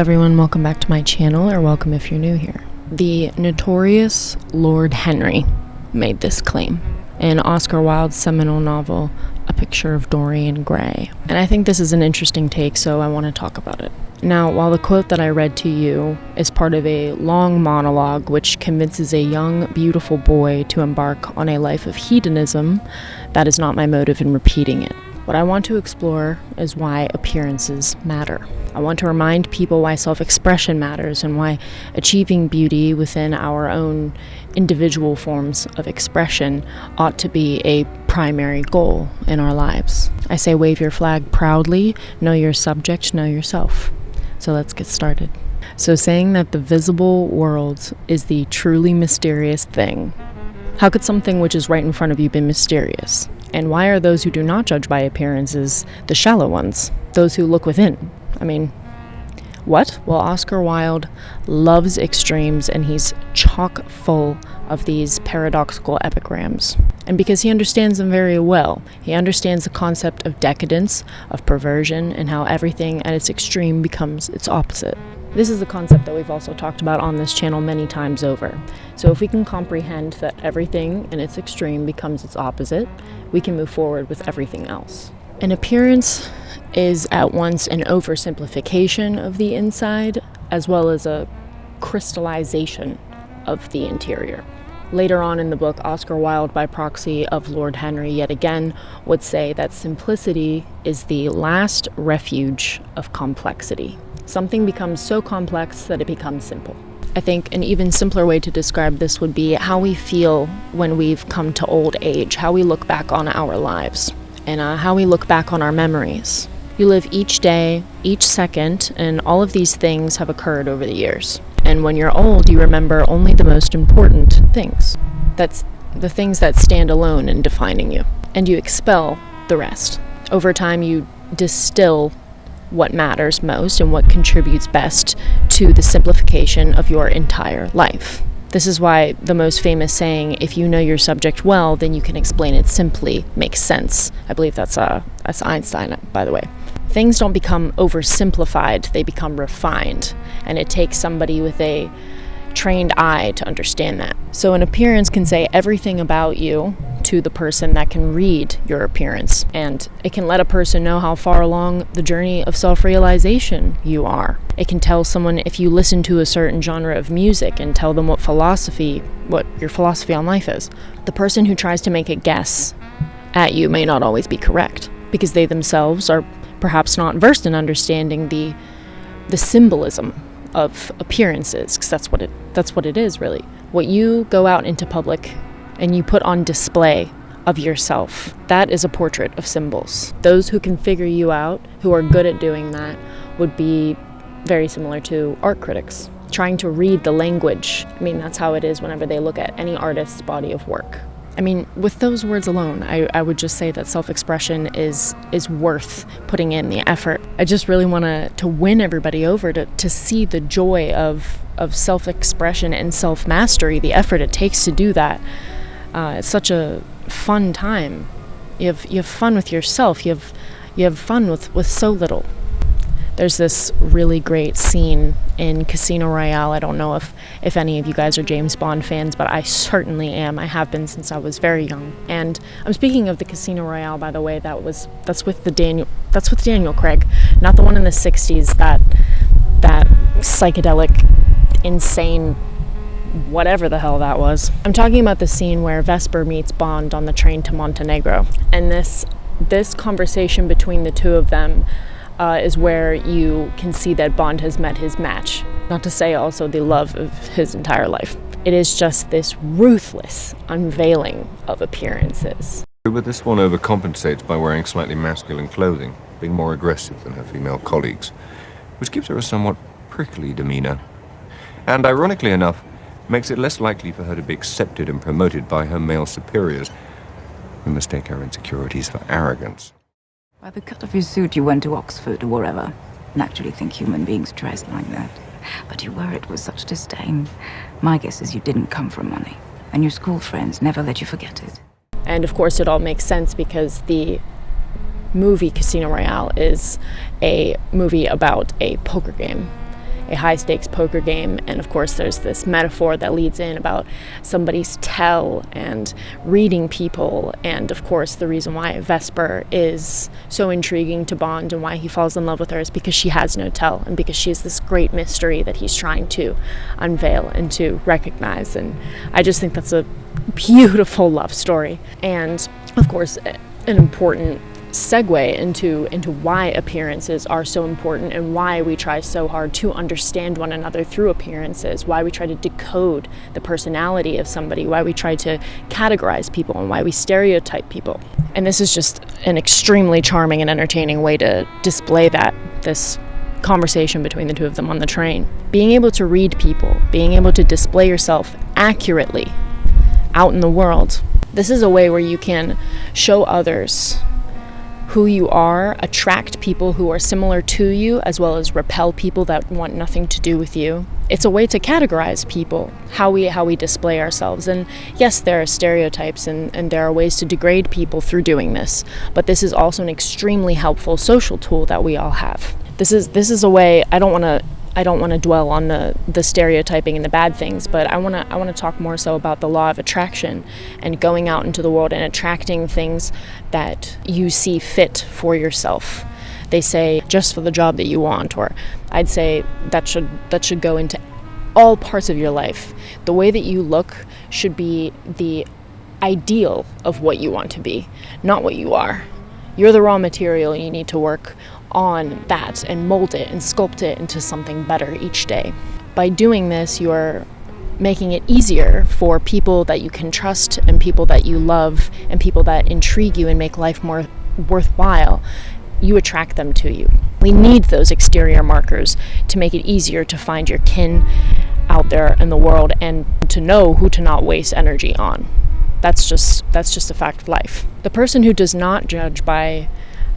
everyone, welcome back to my channel, or welcome if you're new here. The notorious Lord Henry made this claim in Oscar Wilde's seminal novel, A Picture of Dorian Gray. And I think this is an interesting take, so I want to talk about it. Now, while the quote that I read to you is part of a long monologue which convinces a young, beautiful boy to embark on a life of hedonism, that is not my motive in repeating it. What I want to explore is why appearances matter. I want to remind people why self-expression matters and why achieving beauty within our own individual forms of expression ought to be a primary goal in our lives. I say wave your flag proudly, know your subject, know yourself. So let's get started. So saying that the visible world is the truly mysterious thing, how could something which is right in front of you be mysterious? And why are those who do not judge by appearances the shallow ones, those who look within? I mean, what? Well, Oscar Wilde loves extremes, and he's chock full of these paradoxical epigrams. And because he understands them very well, he understands the concept of decadence, of perversion, and how everything at its extreme becomes its opposite. This is a concept that we've also talked about on this channel many times over. So if we can comprehend that everything in its extreme becomes its opposite, we can move forward with everything else. An appearance is at once an oversimplification of the inside, as well as a crystallization of the interior. Later on in the book, Oscar Wilde, by proxy of Lord Henry yet again, would say that simplicity is the last refuge of complexity. Something becomes so complex that it becomes simple. I think an even simpler way to describe this would be how we feel when we've come to old age, how we look back on our lives, and how we look back on our memories. You live each day, each second, and all of these things have occurred over the years. And when you're old, you remember only the most important things. That's the things that stand alone in defining you. And you expel the rest. Over time, you distill what matters most and what contributes best to the simplification of your entire life. This is why the most famous saying, if you know your subject well, then you can explain it simply, makes sense. I believe that's Einstein, by the way. Things don't become oversimplified, they become refined. And it takes somebody with a trained eye to understand that. So an appearance can say everything about you to the person that can read your appearance. And it can let a person know how far along the journey of self-realization you are. It can tell someone if you listen to a certain genre of music and tell them what your philosophy on life is. The person who tries to make a guess at you may not always be correct, because they themselves are perhaps not versed in understanding the symbolism of appearances, because that's what it is, really. What you go out into public and you put on display of yourself, that is a portrait of symbols. Those who can figure you out, who are good at doing that, would be very similar to art critics, trying to read the language. I mean, that's how it is whenever they look at any artist's body of work. I mean, with those words alone, I would just say that self-expression is worth putting in the effort. I just really want to win everybody over to see the joy of self-expression and self-mastery, the effort it takes to do that. It's such a fun time. You have fun with yourself. You have fun with so little. There's this really great scene in Casino Royale. I don't know if any of you guys are James Bond fans, but I certainly am. I have been since I was very young. And I'm speaking of the Casino Royale, by the way. That's with Daniel Craig, not the one in the 60s. That psychedelic, insane, whatever the hell that was. I'm talking about the scene where Vesper meets Bond on the train to Montenegro, and this conversation between the two of them is where you can see that Bond has met his match. Not to say also the love of his entire life. It is just this ruthless unveiling of appearances. But this one overcompensates by wearing slightly masculine clothing, being more aggressive than her female colleagues, which gives her a somewhat prickly demeanor. And ironically enough, makes it less likely for her to be accepted and promoted by her male superiors, who mistake her insecurities for arrogance. By the cut of your suit, you went to Oxford or wherever. Naturally think human beings dress like that. But you wear it with such disdain. My guess is you didn't come from money, and your school friends never let you forget it. And of course it all makes sense because the movie Casino Royale is a movie about a poker game. a high-stakes poker game. And of course there's this metaphor that leads in about somebody's tell and reading people, and of course the reason why Vesper is so intriguing to Bond and why he falls in love with her is because she has no tell, and because she is this great mystery that he's trying to unveil and to recognize. And I just think that's a beautiful love story, and of course an important segue into why appearances are so important, and why we try so hard to understand one another through appearances, why we try to decode the personality of somebody, why we try to categorize people, and why we stereotype people. And this is just an extremely charming and entertaining way to display this conversation between the two of them on the train. Being able to read people, being able to display yourself accurately out in the world, this is a way where you can show others who you are, attract people who are similar to you, as well as repel people that want nothing to do with you. It's a way to categorize people, how we display ourselves. And yes, there are stereotypes and there are ways to degrade people through doing this, but this is also an extremely helpful social tool that we all have. This is a way. I don't want to dwell on the stereotyping and the bad things, but I want to talk more so about the law of attraction and going out into the world and attracting things that you see fit for yourself. They say just for the job that you want, or I'd say that should go into all parts of your life. The way that you look should be the ideal of what you want to be, not what you are. You're the raw material. You need to work on that and mold it and sculpt it into something better each day. By doing this, you're making it easier for people that you can trust, and people that you love, and people that intrigue you and make life more worthwhile. You attract them to you. We need those exterior markers to make it easier to find your kin out there in the world, and to know who to not waste energy on. That's just a fact of life. The person who does not judge by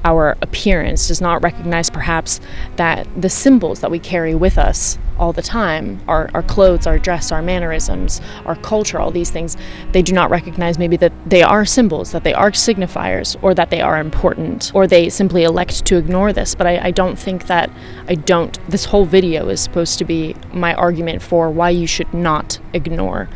our appearance does not recognize perhaps that the symbols that we carry with us all the time, our clothes, our dress, our mannerisms, our culture, all these things, they do not recognize maybe that they are symbols, that they are signifiers, or that they are important, or they simply elect to ignore this. But I don't think that this whole video is supposed to be my argument for why you should not ignore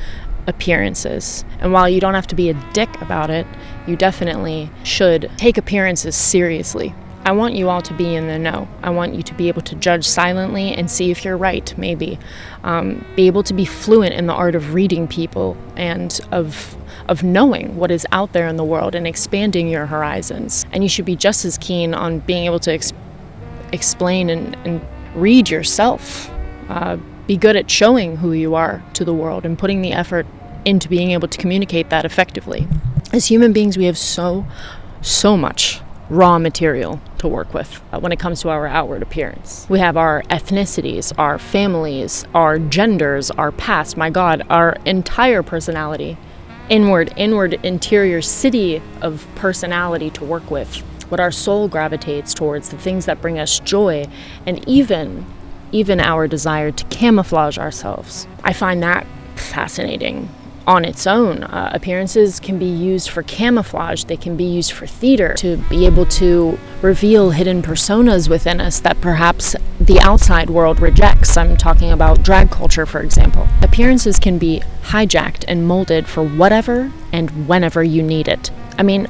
appearances. And while you don't have to be a dick about it, you definitely should take appearances seriously. I want you all to be in the know. I want you to be able to judge silently and see if you're right, maybe. Be able to be fluent in the art of reading people and of knowing what is out there in the world and expanding your horizons. And you should be just as keen on being able to explain and read yourself. Be good at showing who you are to the world and putting the effort into being able to communicate that effectively. As human beings, we have so much raw material to work with when it comes to our outward appearance. We have our ethnicities, our families, our genders, our past, my God, our entire personality, inward, interior city of personality to work with, what our soul gravitates towards, the things that bring us joy, and even our desire to camouflage ourselves. I find that fascinating on its own. Appearances can be used for camouflage. They can be used for theater, to be able to reveal hidden personas within us that perhaps the outside world rejects. I'm talking about drag culture, for example. Appearances can be hijacked and molded for whatever and whenever you need it. I mean,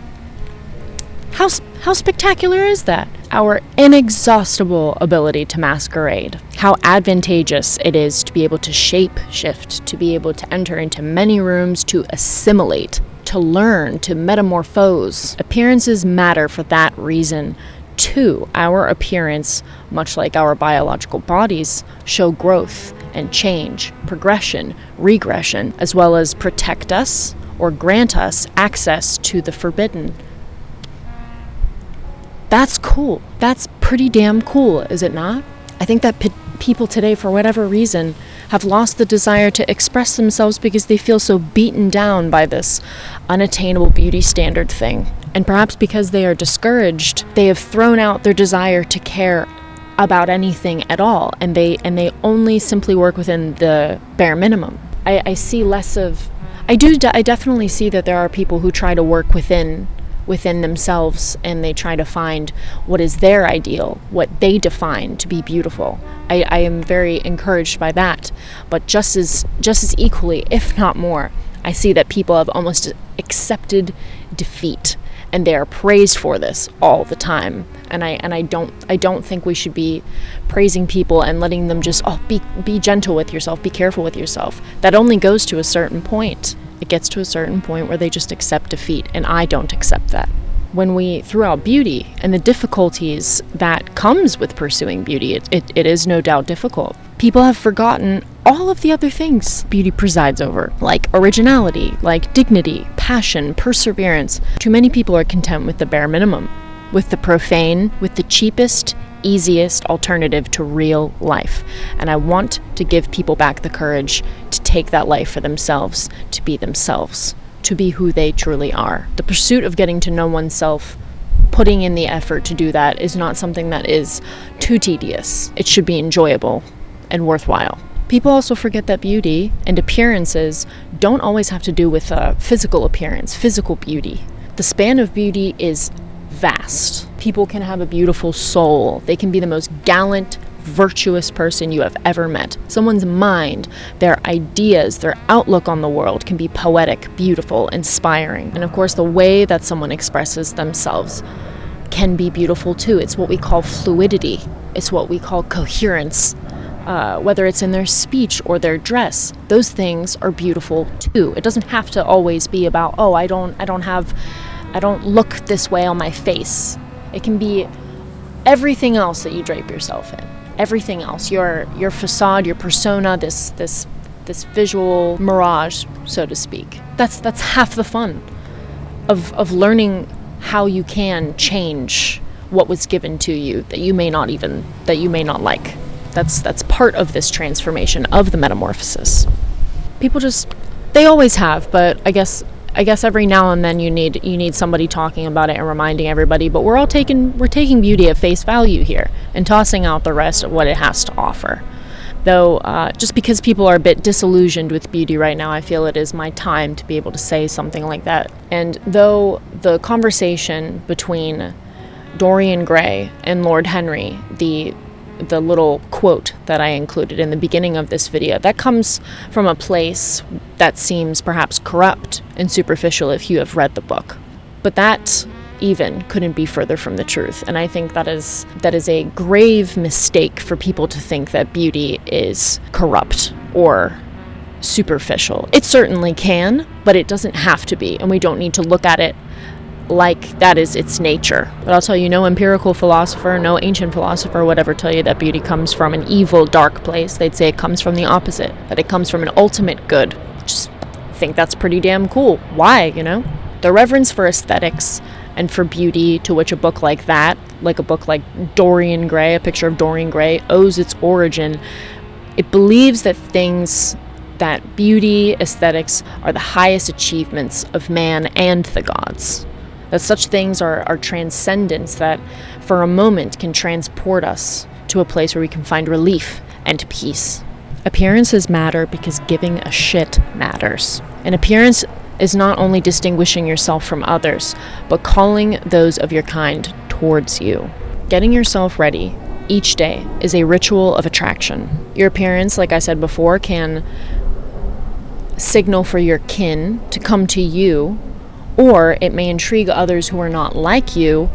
how spectacular is that? Our inexhaustible ability to masquerade. How advantageous it is to be able to shape shift, to be able to enter into many rooms, to assimilate, to learn, to metamorphose. Appearances matter for that reason too. Our appearance, much like our biological bodies, show growth and change, progression, regression, as well as protect us or grant us access to the forbidden. That's cool. That's pretty damn cool, is it not? I think that people today, for whatever reason, have lost the desire to express themselves because they feel so beaten down by this unattainable beauty standard thing. And perhaps because they are discouraged, they have thrown out their desire to care about anything at all, and they only simply work within the bare minimum. I see less of... I definitely see that there are people who try to work within within themselves and they try to find what is their ideal, what they define to be beautiful. I am very encouraged by that. But just as equally, if not more, I see that people have almost accepted defeat, and they are praised for this all the time. And I don't think we should be praising people and letting them just be gentle with yourself, be careful with yourself. That only goes to a certain point. It gets to a certain point where they just accept defeat, and I don't accept that. When we throw out beauty and the difficulties that comes with pursuing beauty, it is no doubt difficult. People have forgotten all of the other things beauty presides over, like originality, like dignity, passion, perseverance. Too many people are content with the bare minimum, with the profane, with the cheapest, easiest alternative to real life. And I want to give people back the courage to take that life for themselves, to be who they truly are. The pursuit of getting to know oneself, putting in the effort to do that, is not something that is too tedious. It should be enjoyable and worthwhile. People also forget that beauty and appearances don't always have to do with physical appearance, physical beauty. The span of beauty is vast. People can have a beautiful soul. They can be the most gallant, virtuous person you have ever met. Someone's mind, their ideas, their outlook on the world can be poetic, beautiful, inspiring. And of course, the way that someone expresses themselves can be beautiful too. It's what we call fluidity. It's what we call coherence. Whether it's in their speech or their dress, those things are beautiful too. It doesn't have to always be about, I don't look this way on my face. It can be everything else that you drape yourself in. Everything else, your facade, your persona, this visual mirage, so to speak. That's half the fun of learning how you can change what was given to you that you may not like. That's part of this transformation of the metamorphosis. People they always have, but I guess every now and then you need somebody talking about it and reminding everybody. But we're taking beauty at face value here and tossing out the rest of what it has to offer. Though, just because people are a bit disillusioned with beauty right now, I feel it is my time to be able to say something like that. And though the conversation between Dorian Gray and Lord Henry, the little quote that I included in the beginning of this video, that comes from a place that seems perhaps corrupt and superficial if you have read the book. But that even couldn't be further from the truth. And I think that is a grave mistake for people to think that beauty is corrupt or superficial. It certainly can, but it doesn't have to be. And we don't need to look at it like that is its nature. But I'll tell you, no empirical philosopher, no ancient philosopher would ever tell you that beauty comes from an evil, dark place. They'd say it comes from the opposite, that it comes from an ultimate good. Just think that's pretty damn cool. Why, The reverence for aesthetics and for beauty, to which a book like that, like a book like Dorian Gray, a picture of Dorian Gray, owes its origin. It believes that beauty, aesthetics are the highest achievements of man and the gods. That such things are transcendence that for a moment can transport us to a place where we can find relief and peace. Appearances matter because giving a shit matters. An appearance is not only distinguishing yourself from others, but calling those of your kind towards you. Getting yourself ready each day is a ritual of attraction. Your appearance, like I said before, can signal for your kin to come to you, or it may intrigue others who are not like you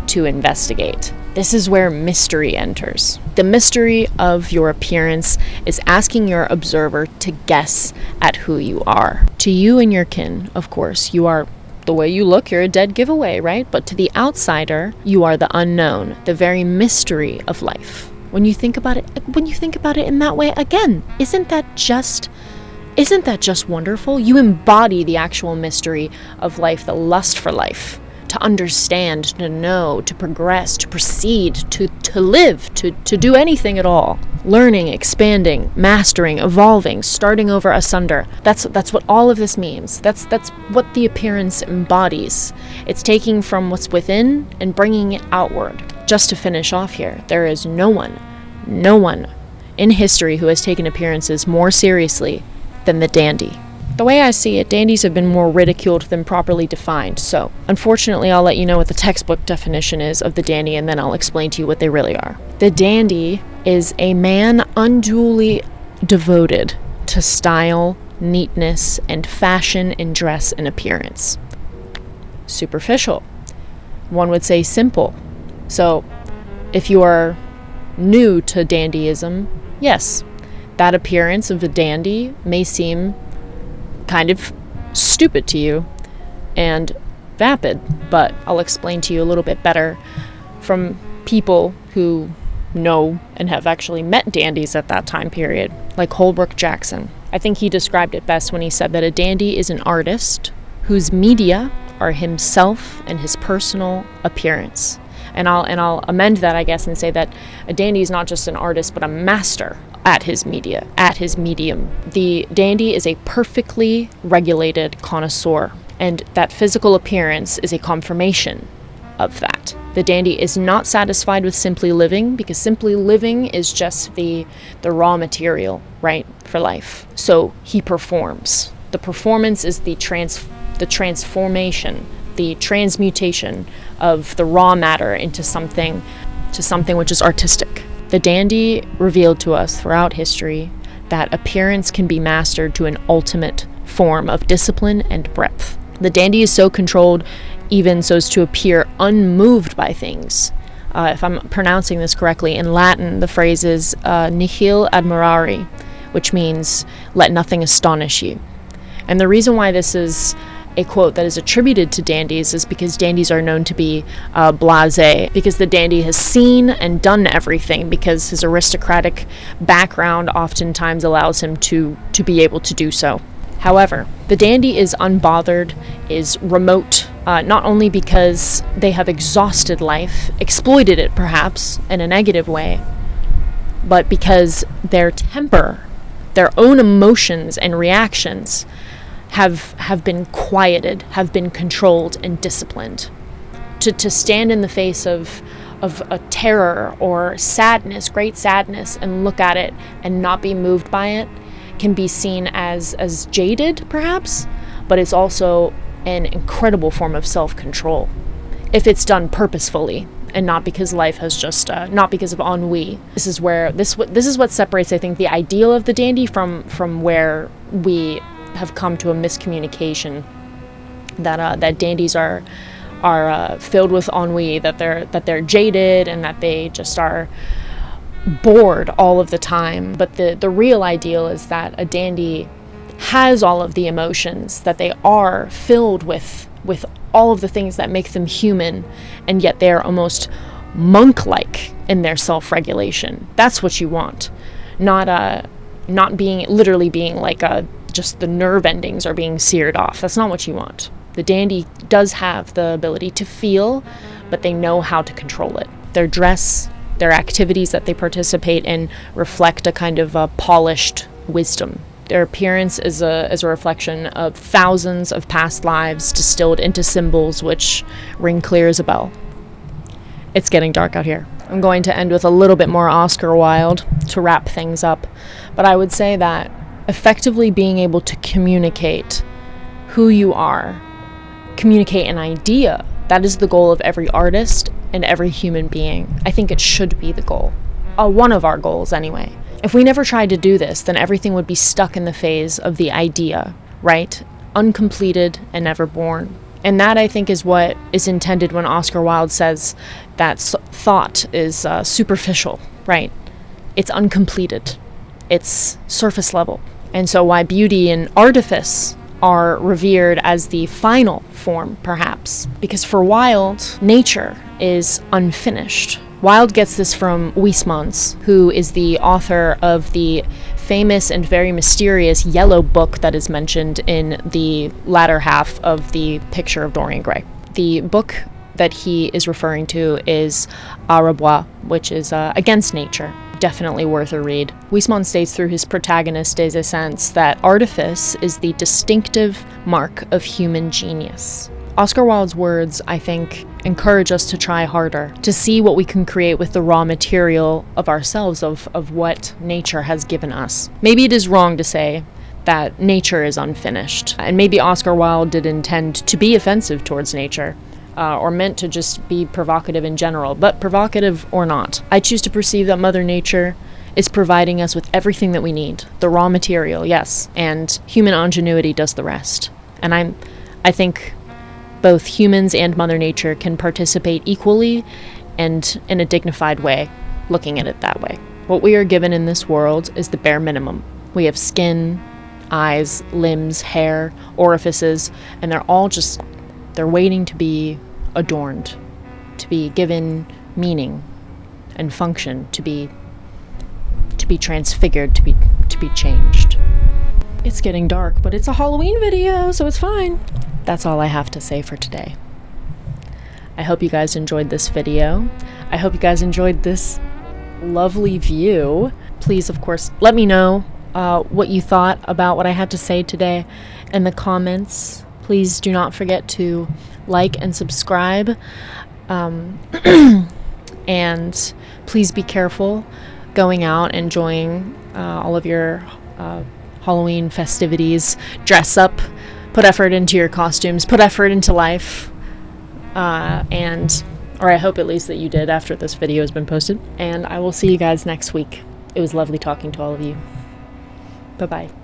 to investigate. This is where mystery enters. The mystery of your appearance is asking your observer to guess at who you are. To you and your kin, of course, you are the way you look, you're a dead giveaway, right? But to the outsider, you are the unknown, the very mystery of life. When you think about it in that way, again, isn't that just wonderful? You embody the actual mystery of life, the lust for life, to understand, to know, to progress, to proceed, to live, to do anything at all. Learning, expanding, mastering, evolving, starting over asunder. That's what all of this means. That's what the appearance embodies. It's taking from what's within and bringing it outward. Just to finish off here, there is no one in history who has taken appearances more seriously than the dandy. The way I see it, dandies have been more ridiculed than properly defined, so unfortunately I'll let you know what the textbook definition is of the dandy, and then I'll explain to you what they really are. The dandy is a man unduly devoted to style, neatness, and fashion in dress and appearance. Superficial. One would say simple. So, if you are new to dandyism, yes, that appearance of a dandy may seem kind of stupid to you and vapid, but I'll explain to you a little bit better from people who know and have actually met dandies at that time period, like Holbrook Jackson. I think he described it best when he said that a dandy is an artist whose media are himself and his personal appearance. And I'll amend that, I guess, and say that a dandy is not just an artist, but a master at his media, at his medium. The dandy is a perfectly regulated connoisseur, and that physical appearance is a confirmation of that. The dandy is not satisfied with simply living, because simply living is just the raw material, right, for life. So he performs. The performance is the transformation, the transmutation of the raw matter into something which is artistic. The dandy revealed to us throughout history that appearance can be mastered to an ultimate form of discipline and breadth. The dandy is so controlled even so as to appear unmoved by things. If I'm pronouncing this correctly, in Latin the phrase is nihil admirari, which means let nothing astonish you. And the reason why this is a quote that is attributed to dandies is because dandies are known to be blasé, because the dandy has seen and done everything, because his aristocratic background oftentimes allows him to be able to do so. However, the dandy is unbothered, is remote, not only because they have exhausted life, exploited it perhaps in a negative way, but because their temper, their own emotions and reactions have been quieted, have been controlled and disciplined. To stand in the face of a terror or sadness, great sadness, and look at it and not be moved by it can be seen as jaded, perhaps, but it's also an incredible form of self-control if it's done purposefully and not because life has just not because of ennui. This is what separates, I think, the ideal of the dandy from where we have come to a miscommunication that dandies are filled with ennui, that they're jaded, and that they just are bored all of the time. But the real ideal is that a dandy has all of the emotions, that they are filled with all of the things that make them human, and yet they're almost monk-like in their self-regulation. That's what you want, not being like just the nerve endings are being seared off. That's not what you want. The dandy does have the ability to feel, but they know how to control it. Their dress, their activities that they participate in reflect a kind of polished wisdom. Their appearance is a reflection of thousands of past lives distilled into symbols which ring clear as a bell. It's getting dark out here. I'm going to end with a little bit more Oscar Wilde to wrap things up, but I would say that effectively being able to communicate who you are, communicate an idea, that is the goal of every artist and every human being. I think it should be the goal. One of our goals, anyway. If we never tried to do this, then everything would be stuck in the phase of the idea, right? Uncompleted and never born. And that, I think, is what is intended when Oscar Wilde says that thought is superficial, right? It's uncompleted. It's surface level. And so why beauty and artifice are revered as the final form, perhaps. Because for Wilde, nature is unfinished. Wilde gets this from Huysmans, who is the author of the famous and very mysterious Yellow Book that is mentioned in the latter half of the picture of Dorian Gray. The book that he is referring to is A Rebois, which is against nature. Definitely worth a read. Huysmans states through his protagonist Des Essence that artifice is the distinctive mark of human genius. Oscar Wilde's words, I think, encourage us to try harder, to see what we can create with the raw material of ourselves, of what nature has given us. Maybe it is wrong to say that nature is unfinished. And maybe Oscar Wilde did intend to be offensive towards nature, or meant to just be provocative in general, but provocative or not, I choose to perceive that Mother Nature is providing us with everything that we need. The raw material, yes, and human ingenuity does the rest. And I think both humans and Mother Nature can participate equally and in a dignified way, looking at it that way. What we are given in this world is the bare minimum. We have skin, eyes, limbs, hair, orifices, and they're waiting to be adorned, to be given meaning and function, to be transfigured, to be changed. It's getting dark, but it's a Halloween video, so it's fine. That's all I have to say for today. I hope you guys enjoyed this video. I hope you guys enjoyed this lovely view. Please, of course, let me know what you thought about what I had to say today in the comments. Please do not forget to like and subscribe. And please be careful going out, enjoying all of your Halloween festivities. Dress up, put effort into your costumes, put effort into life. Or I hope at least that you did after this video has been posted. And I will see you guys next week. It was lovely talking to all of you. Bye-bye.